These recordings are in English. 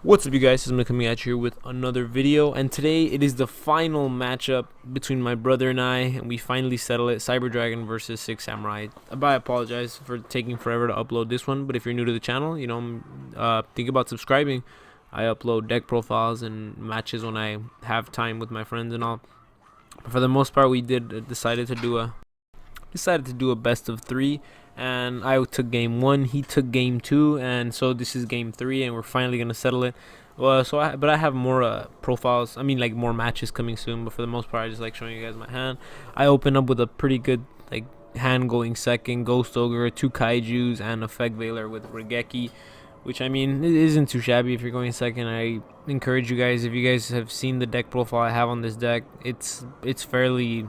What's up, you guys? I'm coming at you here with another video, and today it is the final matchup between my brother and I, and we finally settle it: Cyber Dragon versus Six Samurai. I apologize for taking forever to upload this one, but if you're new to the channel, think about subscribing. I upload deck profiles and matches when I have time with my friends and all. But for the most part, we decided to do a best of three, and I took game one, he took game two, and so this is game three, and we're finally gonna settle it. Well, but I have more profiles. I mean, like, more matches coming soon. But for the most part, I just like showing you guys my hand. I open up with a pretty good hand going second: Ghost Ogre, two Kaiju's, and a Feg Veiler with Regeki, which, I mean, it isn't too shabby if you're going second. I encourage you guys, if you guys have seen the deck profile I have on this deck, it's pretty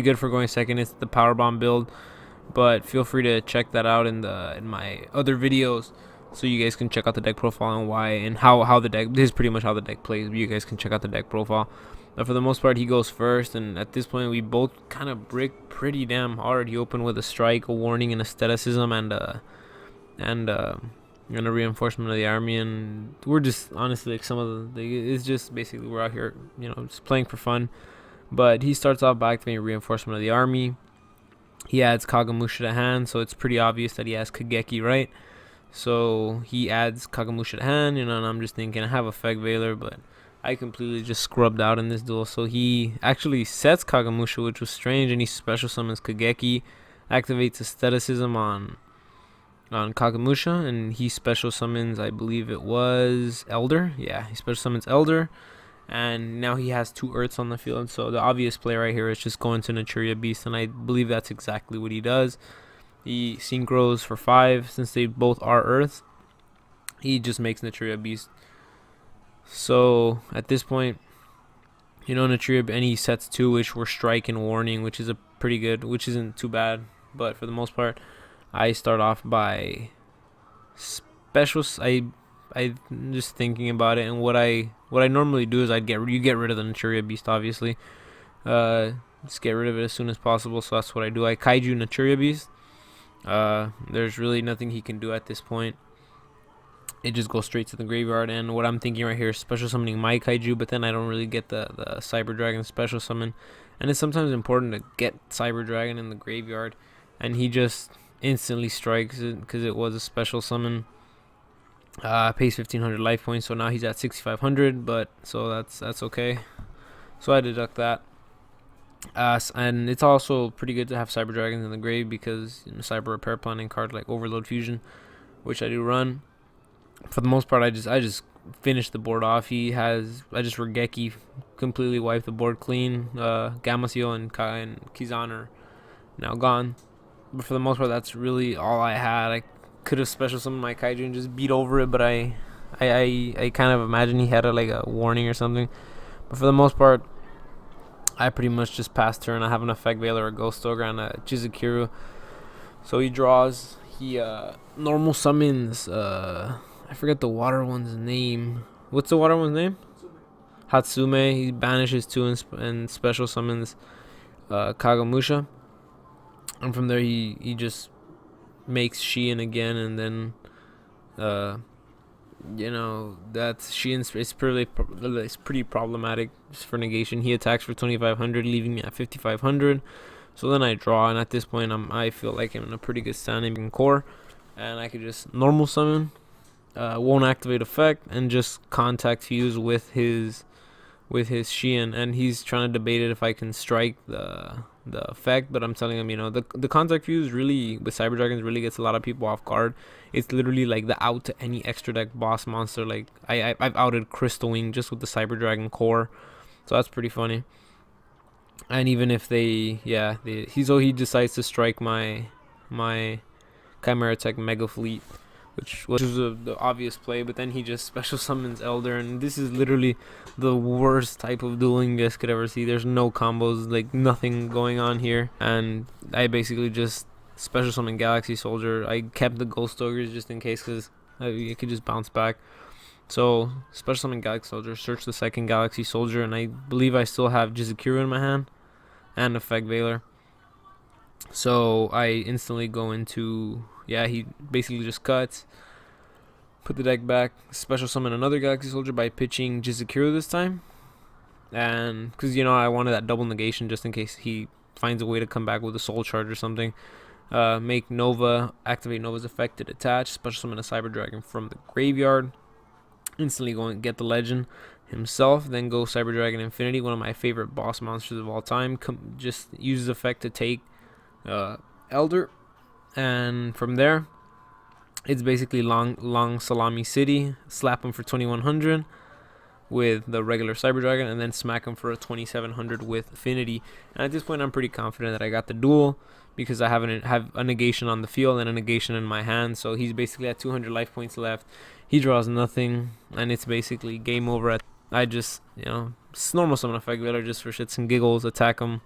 good for going second. It's the power bomb build, but feel free to check that out in my other videos, so you guys can check out the deck profile and why and how the deck. This is pretty much how the deck plays, but you guys can check out the deck profile. But for the most part, he goes first, and at this point, we both kind of brick pretty damn hard. He opened with a strike, a warning, an aestheticism, and a reinforcement of the army, and we're just honestly, like, it's just basically we're out here, just playing for fun. But he starts off by activating reinforcement of the army. He adds Kagemusha to hand, so it's pretty obvious that he has Kageki, right? So he adds Kagemusha to hand, and I'm just thinking, I have a Feg Veiler, but I completely just scrubbed out in this duel. So he actually sets Kagemusha, which was strange, and he special summons Kageki, activates aestheticism on Kagemusha, and he special summons, I believe it was Elder. Yeah, he special summons Elder. And now he has two Earths on the field, so the obvious play right here is just go into Naturia Beast, and I believe that's exactly what he does. He synchros for 5, since they both are Earths. He just makes Naturia Beast. So at this point, Naturia, and he sets 2, which were Strike and Warning, which is which isn't too bad. But for the most part, I start off by special. I'm just thinking about it, and what I normally do is you get rid of the Naturia Beast, obviously. Just get rid of it as soon as possible. So that's what I do. I Kaiju Naturia Beast. There's really nothing he can do at this point. It just goes straight to the graveyard. And what I'm thinking right here is special summoning my Kaiju, but then I don't really get the Cyber Dragon special summon. And it's sometimes important to get Cyber Dragon in the graveyard. And he just instantly strikes it because it was a special summon. Pays 1500 life points, so now he's at 6500, but so that's okay. So I deduct that. And it's also pretty good to have Cyber Dragons in the grave, because Cyber Repair Planning cards like Overload Fusion, which I do run. For the most part, I just finish the board off. I just Regeki, completely wipe the board clean. Gamasio and Kizan are now gone, but for the most part, that's really all I had. I could have special summoned my Kaiju and just beat over it, but I kind of imagine he had a warning or something. But for the most part, I pretty much just passed turn. I have an Effect Veiler, a Ghost Ogre, and a Chizukuru. So he draws. He normal summons. I forget the water one's name. What's the water one's name? Hatsume. He banishes 2 and special summons Kagemusha. And from there, he just makes Shein again, and then that's Shein. It's pretty problematic just for negation. He attacks for 2500, leaving me at 5500. So then I draw, and at this point I feel like I'm in a pretty good standing in core, and I could just normal summon, won't activate effect, and just contact fuse with his Shein. And he's trying to debate it if I can strike the effect, but I'm telling him, the contact fuse really with Cyber Dragons really gets a lot of people off guard. It's literally like the out to any extra deck boss monster. Like I've outed Crystal Wing just with the Cyber Dragon core, so that's pretty funny. And even if he decides to strike my Chimera Tech Mega Fleet, which was the obvious play, but then he just special summons Elder, and this is literally the worst type of dueling you guys could ever see. There's no combos, like nothing going on here, and I basically just special summon Galaxy Soldier. I kept the Ghost Ogres just in case, because it could just bounce back. So special summon Galaxy Soldier, search the second Galaxy Soldier, and I believe I still have Jizukuru in my hand and a Feg Veiler. So I instantly go into, he basically just cuts. Put the deck back, special summon another Galaxy Soldier by pitching Jizakiro this time. And because, I wanted that double negation just in case he finds a way to come back with a soul charge or something. Make Nova, activate Nova's effect to detach, special summon a Cyber Dragon from the graveyard. Instantly go and get the legend himself. Then go Cyber Dragon Infinity, one of my favorite boss monsters of all time. Just uses effect to take Elder. And from there, it's basically long Salami City. Slap him for 2100 with the regular Cyber Dragon, and then smack him for a 2700 with Affinity. And at this point, I'm pretty confident that I got the duel because I have a negation on the field and a negation in my hand. So he's basically at 200 life points left. He draws nothing, and it's basically game over. I just, normal summon effect Veiler just for shits and giggles, attack him.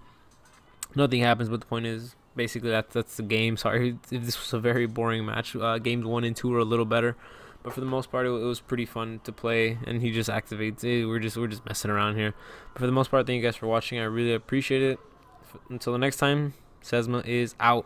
Nothing happens, but the point is, basically that's the game. Sorry if this was a very boring match. Games 1 and 2 were a little better, but for the most part, it was pretty fun to play. And he just activates it. We're just messing around here. But for the most part, thank you guys for watching. I really appreciate it. Until the next time, Sesma is out.